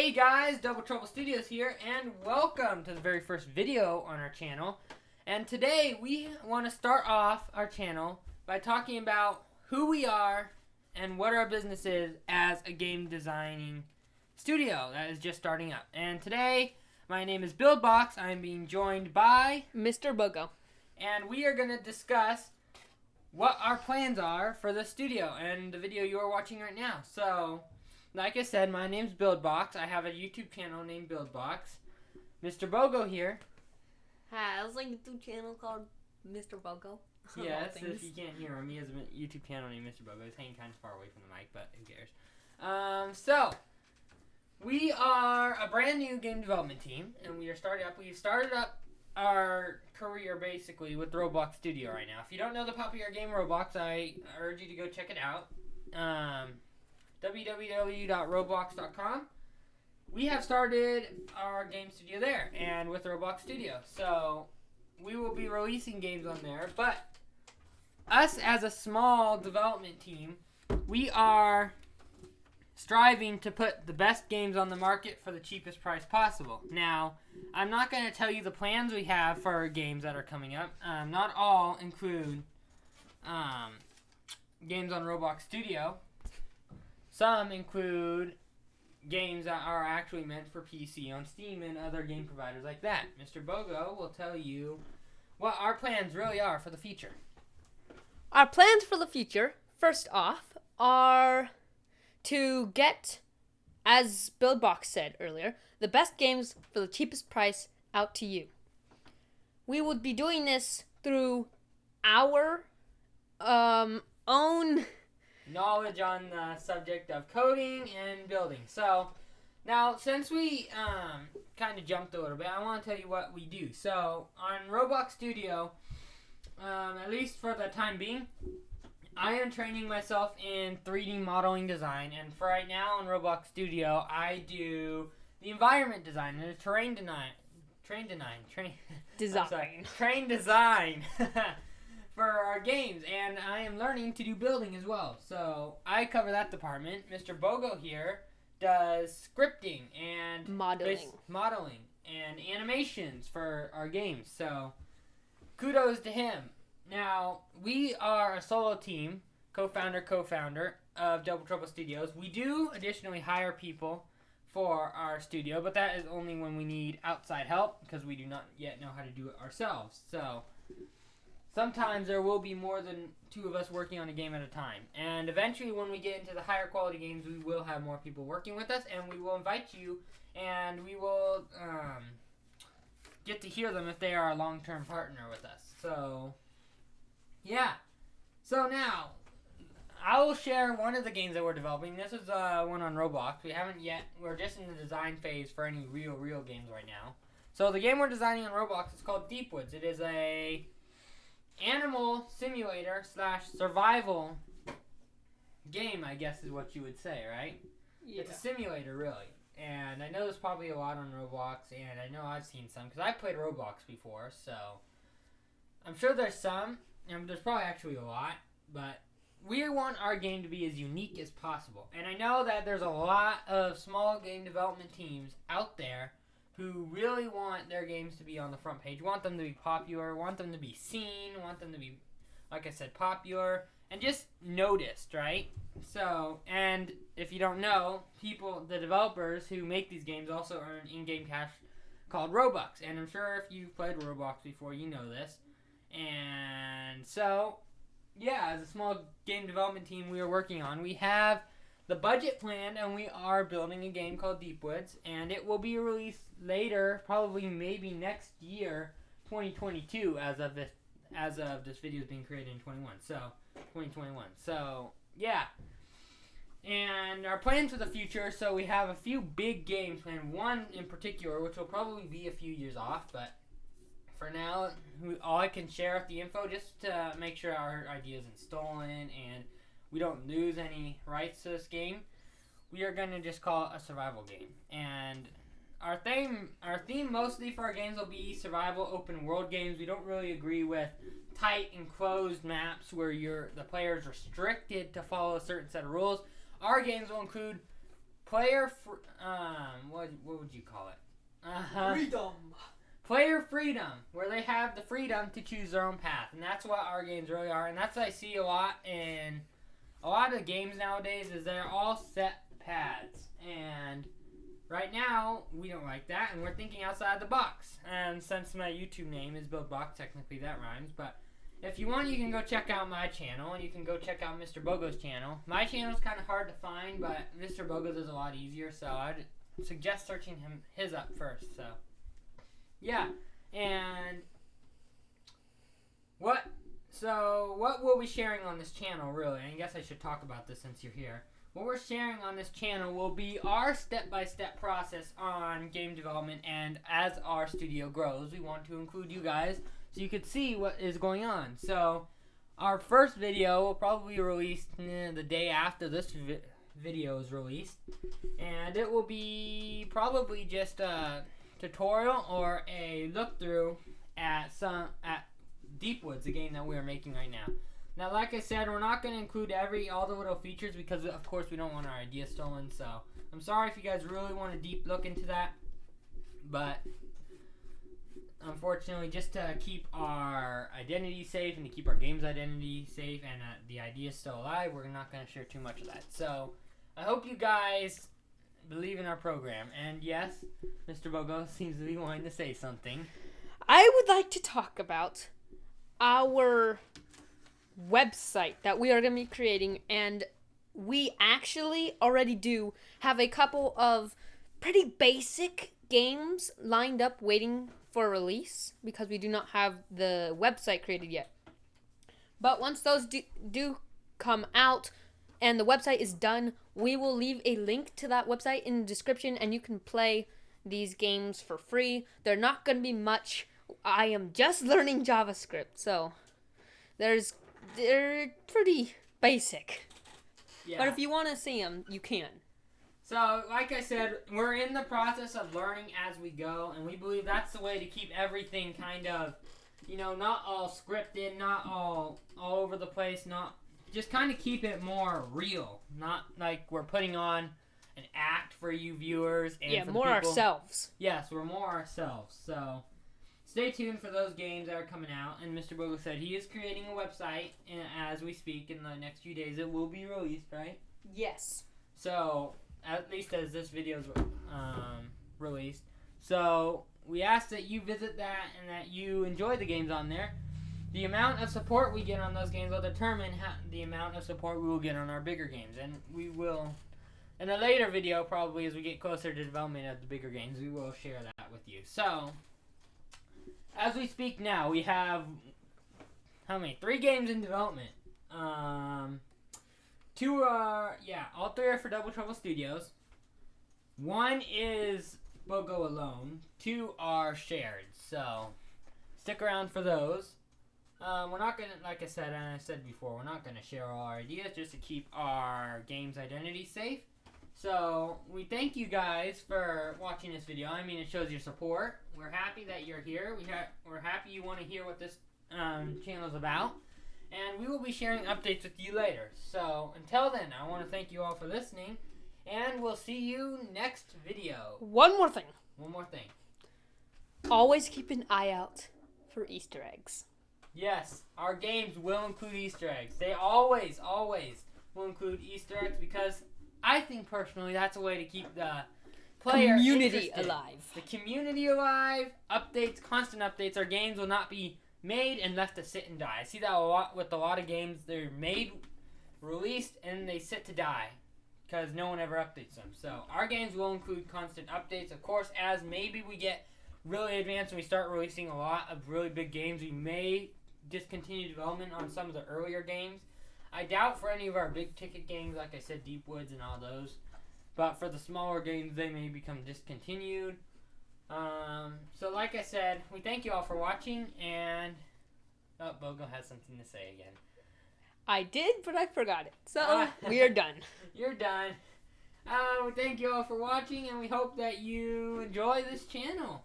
Hey guys, Double Trouble Studios here, and welcome to the very first video on our channel. And today we want to start off our channel by talking about who we are and what our business is as a game designing studio that is just starting up. And today, my name is BuildBox. I'm being joined by Mr. Bogo. And we are going to discuss what our plans are for the studio and the video you are watching right now. So, like I said, my name's BuildBox. I have a YouTube channel named BuildBox. Mr. Bogo here. Hi, I was like a YouTube channel called Mr. Bogo. Yes, if you can't hear him, he has a YouTube channel named Mr. Bogo. He's hanging kind of far away from the mic, but who cares? So, we are a brand new game development team, and we are started up. We've started up our career basically with Roblox Studio right now. If you don't know the popular game Roblox, I urge you to go check it out. www.roblox.com. We have started our game studio there and with Roblox Studio. So we will be releasing games on there, but us as a small development team, we are striving to put the best games on the market for the cheapest price possible. Now, I'm not going to tell you the plans we have for our games that are coming up. Not all include games on Roblox Studio. Some include games that are actually meant for PC on Steam and other game providers like that. Mr. Bogo will tell you what our plans really are for the future. Our plans for the future, first off, are to get, as BuildBox said earlier, the best games for the cheapest price out to you. We would be doing this through our own knowledge on the subject of coding and building. So, now, since we kind of jumped a little bit, I want to tell you what we do. So, on Roblox Studio, at least for the time being, I am training myself in 3D modeling design, and for right now on Roblox Studio, I do the environment design and the terrain design for our games, and I am learning to do building as well. So I cover that department. Mr. Bogo here does scripting and modeling and animations for our games. So kudos to him. Now, we are a solo team, co-founder of Double Trouble Studios. We do additionally hire people for our studio, but that is only when we need outside help because we do not yet know how to do it ourselves. So sometimes there will be more than two of us working on a game at a time. And eventually when we get into the higher quality games, we will have more people working with us, and we will invite you, and we will get to hear them if they are a long-term partner with us. So yeah. So now, I will share one of the games that we're developing. This is one on Roblox. We haven't yet. We're just in the design phase for any real games right now. So the game we're designing on Roblox is called Deep Woods. It is a animal simulator / survival game, I guess is what you would say, right? Yeah. It's a simulator, really. And I know there's probably a lot on Roblox, and I know I've seen some, because I've played Roblox before, so I'm sure there's some. There's probably actually a lot, but we want our game to be as unique as possible. And I know that there's a lot of small game development teams out there who really want their games to be on the front page, want them to be popular, want them to be seen, want them to be, like I said, popular, and just noticed, right? So, and if you don't know, the developers who make these games also earn in-game cash called Robux. And I'm sure if you've played Roblox before, you know this. And so, yeah, as a small game development team we are working on, we have the budget planned, and we are building a game called Deep Woods, and it will be released later, probably maybe next year, 2022, as of this video is being created in 2021. So, yeah. And our plans for the future, so we have a few big games planned, one in particular, which will probably be a few years off, but for now, all I can share with the info just to make sure our idea isn't stolen and we don't lose any rights to this game. We are going to just call it a survival game. And our theme mostly for our games will be survival open world games. We don't really agree with tight enclosed maps where the player is restricted to follow a certain set of rules. Our games will include what would you call it? Freedom. Player freedom, where they have the freedom to choose their own path, and that's what our games really are. And that's what I see a lot in a lot of games nowadays, is they're all set paths. And right now, we don't like that, and we're thinking outside the box. And since my YouTube name is BuildBox, technically that rhymes, but if you want, you can go check out my channel, and you can go check out Mr. Bogo's channel. My channel's kind of hard to find, but Mr. Bogo's is a lot easier, so I'd suggest searching his up first. So, yeah, and what we'll be sharing on this channel, really, and I guess I should talk about this since you're here. What we're sharing on this channel will be our step-by-step process on game development, and as our studio grows, we want to include you guys so you could see what is going on. So, our first video will probably be released the day after this video is released, and it will be probably just a tutorial or a look-through at Deepwoods, the game that we are making right now. Now, like I said, we're not going to include all the little features because, of course, we don't want our ideas stolen. So, I'm sorry if you guys really want a deep look into that. But, unfortunately, just to keep our identity safe and to keep our game's identity safe and the ideas still alive, we're not going to share too much of that. So, I hope you guys believe in our program. And, yes, Mr. Bogo seems to be wanting to say something. I would like to talk about our website that we are going to be creating, and we actually already do have a couple of pretty basic games lined up waiting for release because we do not have the website created yet. But once those do come out and the website is done, we will leave a link to that website in the description, and you can play these games for free. They're not going to be much. I am just learning JavaScript, so they're pretty basic. Yeah. But if you want to see them, you can. So, like I said, we're in the process of learning as we go, and we believe that's the way to keep everything kind of, not all scripted, not all over the place, just kind of keep it more real. Not like we're putting on an act for you viewers. And for more people. Ourselves. Yes, we're more ourselves. So, stay tuned for those games that are coming out. And Mr. Bogo said he is creating a website as we speak. In the next few days, it will be released, right? Yes. So, at least as this video is released. So, we ask that you visit that and that you enjoy the games on there. The amount of support we get on those games will determine the amount of support we will get on our bigger games. And we will, in a later video, probably as we get closer to development of the bigger games, we will share that with you. So, as we speak now, we have, 3 games in development. All 3 are for Double Trouble Studios. 1 is Bogo alone. 2 are shared, so stick around for those. We're not going to, like I said, and I said before, we're not going to share all our ideas just to keep our game's identity safe. So, we thank you guys for watching this video. I mean, it shows your support. We're happy that you're here. We're happy you want to hear what this channel is about. And we will be sharing updates with you later. So, until then, I want to thank you all for listening. And we'll see you next video. One more thing. Always keep an eye out for Easter eggs. Yes, our games will include Easter eggs. They always will include Easter eggs because I think personally that's a way to keep the player community interested. Alive. The community alive, updates, constant updates. Our games will not be made and left to sit and die. I see that a lot with a lot of games. They're made, released, and they sit to die because no one ever updates them. So our games will include constant updates. Of course, as maybe we get really advanced and we start releasing a lot of really big games, we may discontinue development on some of the earlier games. I doubt for any of our big ticket games, like I said, Deepwoods and all those. But for the smaller games, they may become discontinued. So like I said, we thank you all for watching, and Bogo has something to say again. I did, but I forgot it. So we are done. You're done. We thank you all for watching, and we hope that you enjoy this channel.